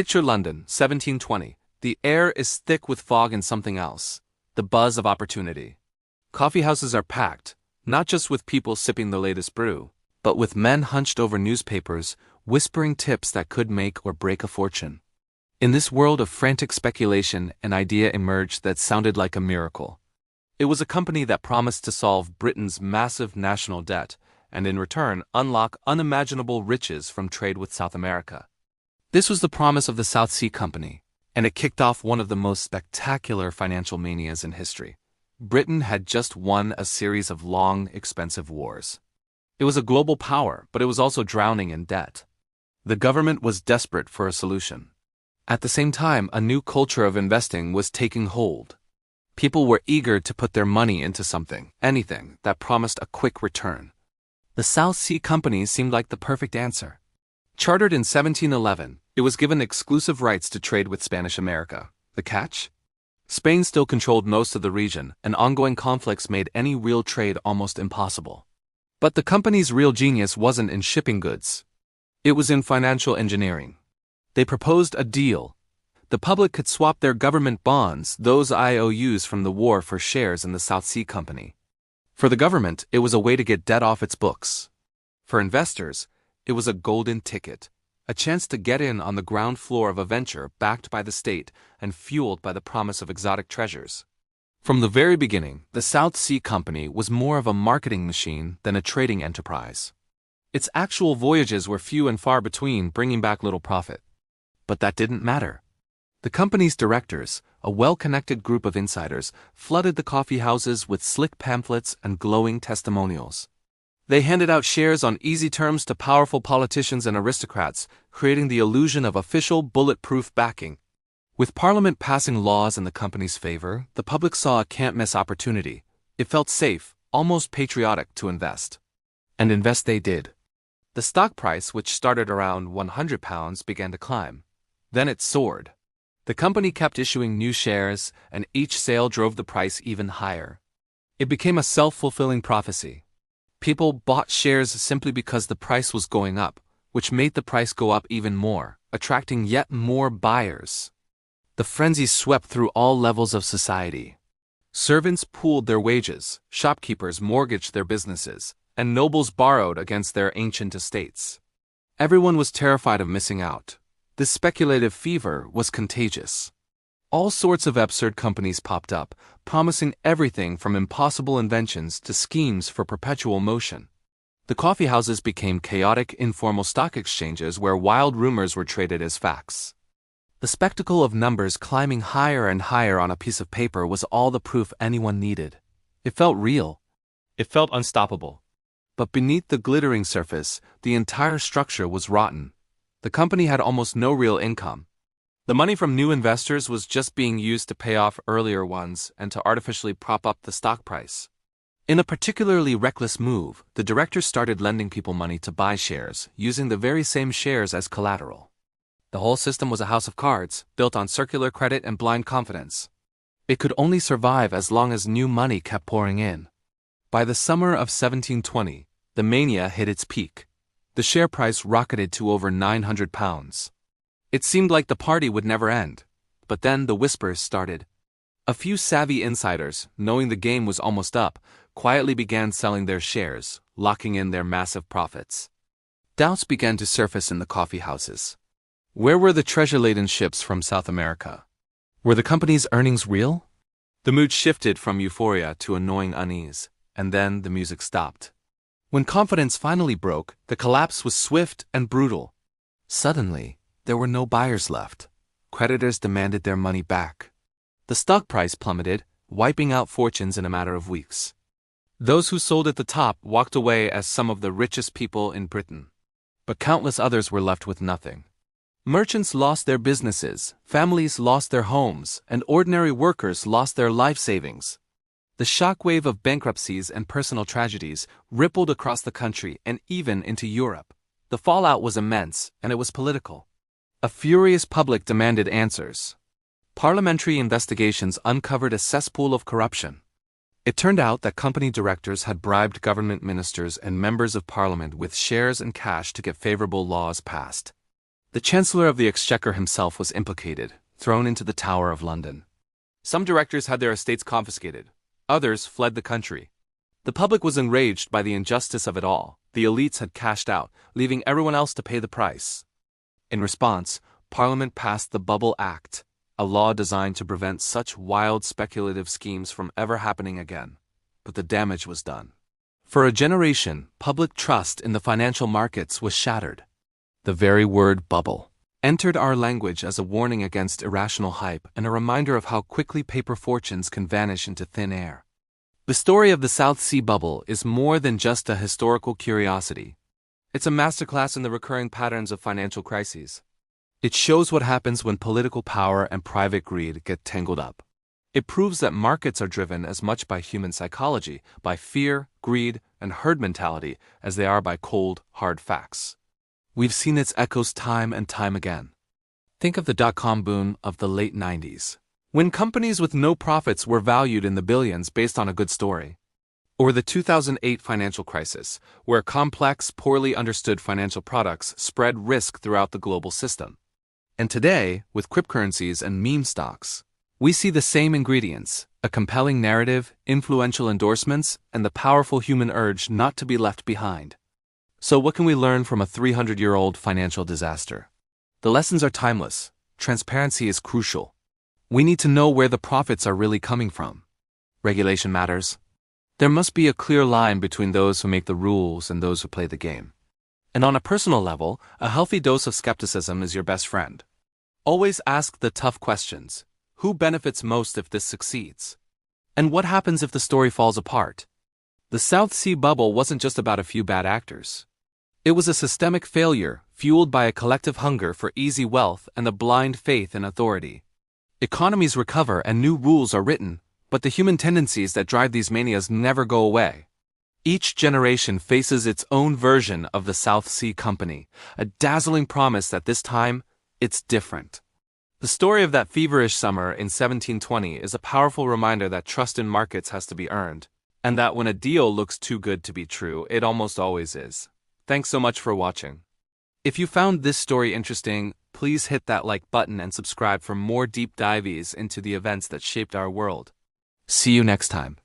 Picture London, 1720. The air is thick with fog and something else. The buzz of opportunity. Coffeehouses are packed, not just with people sipping the latest brew, but with men hunched over newspapers, whispering tips that could make or break a fortune. In this world of frantic speculation, an idea emerged that sounded like a miracle. It was a company that promised to solve Britain's massive national debt, and in return unlock unimaginable riches from trade with South America. This was the promise of the South Sea Company, and it kicked off one of the most spectacular financial manias in history. Britain had just won a series of long, expensive wars. It was a global power, but it was also drowning in debt. The government was desperate for a solution. At the same time, a new culture of investing was taking hold. People were eager to put their money into something, anything, that promised a quick return. The South Sea Company seemed like the perfect answer. Chartered in 1711, it was given exclusive rights to trade with Spanish America. The catch? Spain still controlled most of the region, and ongoing conflicts made any real trade almost impossible. But the company's real genius wasn't in shipping goods. It was in financial engineering. They proposed a deal. The public could swap their government bonds, those IOUs from the war, for shares in the South Sea Company. For the government, it was a way to get debt off its books. For investors, it was a golden ticket, a chance to get in on the ground floor of a venture backed by the state and fueled by the promise of exotic treasures. From the very beginning, the South Sea Company was more of a marketing machine than a trading enterprise. Its actual voyages were few and far between, bringing back little profit. But that didn't matter. The company's directors, a well-connected group of insiders, flooded the coffee houses with slick pamphlets and glowing testimonials. They handed out shares on easy terms to powerful politicians and aristocrats, creating the illusion of official, bulletproof backing. With Parliament passing laws in the company's favor, the public saw a can't-miss opportunity. It felt safe, almost patriotic, to invest. And invest they did. The stock price, which started around £100, began to climb. Then it soared. The company kept issuing new shares, and each sale drove the price even higher. It became a self-fulfilling prophecy. People bought shares simply because the price was going up, which made the price go up even more, attracting yet more buyers. The frenzy swept through all levels of society. Servants pooled their wages, shopkeepers mortgaged their businesses, and nobles borrowed against their ancient estates. Everyone was terrified of missing out. This speculative fever was contagious. All sorts of absurd companies popped up, promising everything from impossible inventions to schemes for perpetual motion. The coffeehouses became chaotic, informal stock exchanges where wild rumors were traded as facts. The spectacle of numbers climbing higher and higher on a piece of paper was all the proof anyone needed. It felt real. It felt unstoppable. But beneath the glittering surface, the entire structure was rotten. The company had almost no real income. The money from new investors was just being used to pay off earlier ones and to artificially prop up the stock price. In a particularly reckless move, the directors started lending people money to buy shares, using the very same shares as collateral. The whole system was a house of cards, built on circular credit and blind confidence. It could only survive as long as new money kept pouring in. By the summer of 1720, the mania hit its peak. The share price rocketed to over £900. It seemed like the party would never end. But then the whispers started. A few savvy insiders, knowing the game was almost up, quietly began selling their shares, locking in their massive profits. Doubts began to surface in the coffee houses. Where were the treasure-laden ships from South America? Were the company's earnings real? The mood shifted from euphoria to annoying unease, and then the music stopped. When confidence finally broke, the collapse was swift and brutal. Suddenly, there were no buyers left. Creditors demanded their money back. The stock price plummeted, wiping out fortunes in a matter of weeks. Those who sold at the top walked away as some of the richest people in Britain. But countless others were left with nothing. Merchants lost their businesses, families lost their homes, and ordinary workers lost their life savings. The shockwave of bankruptcies and personal tragedies rippled across the country and even into Europe. The fallout was immense, and it was political. A furious public demanded answers. Parliamentary investigations uncovered a cesspool of corruption. It turned out that company directors had bribed government ministers and members of parliament with shares and cash to get favorable laws passed. The Chancellor of the Exchequer himself was implicated, thrown into the Tower of London. Some directors had their estates confiscated. Others fled the country. The public was enraged by the injustice of it all. The elites had cashed out, leaving everyone else to pay the price. In response, Parliament passed the Bubble Act, a law designed to prevent such wild speculative schemes from ever happening again. But the damage was done. For a generation, public trust in the financial markets was shattered. The very word bubble entered our language as a warning against irrational hype and a reminder of how quickly paper fortunes can vanish into thin air. The story of the South Sea bubble is more than just a historical curiosity. It's a masterclass in the recurring patterns of financial crises. It shows what happens when political power and private greed get tangled up. It proves that markets are driven as much by human psychology, by fear, greed, and herd mentality as they are by cold, hard facts. We've seen its echoes time and time again. Think of the dot-com boom of the late 90s, when companies with no profits were valued in the billions based on a good story. Or the 2008 financial crisis, where complex, poorly understood financial products spread risk throughout the global system. And today, with cryptocurrencies and meme stocks, we see the same ingredients: a compelling narrative, influential endorsements, and the powerful human urge not to be left behind. So what can we learn from a 300-year-old financial disaster? The lessons are timeless. Transparency is crucial. We need to know where the profits are really coming from. Regulation matters. There must be a clear line between those who make the rules and those who play the game. And on a personal level, a healthy dose of skepticism is your best friend. Always ask the tough questions. Who benefits most if this succeeds? And what happens if the story falls apart? The South Sea bubble wasn't just about a few bad actors. It was a systemic failure, fueled by a collective hunger for easy wealth and a blind faith in authority. Economies recover and new rules are written, but the human tendencies that drive these manias never go away. Each generation faces its own version of the South Sea Company, a dazzling promise that this time, it's different. The story of that feverish summer in 1720 is a powerful reminder that trust in markets has to be earned, and that when a deal looks too good to be true, it almost always is. Thanks so much for watching. If you found this story interesting, please hit that like button and subscribe for more deep dives into the events that shaped our world. See you next time.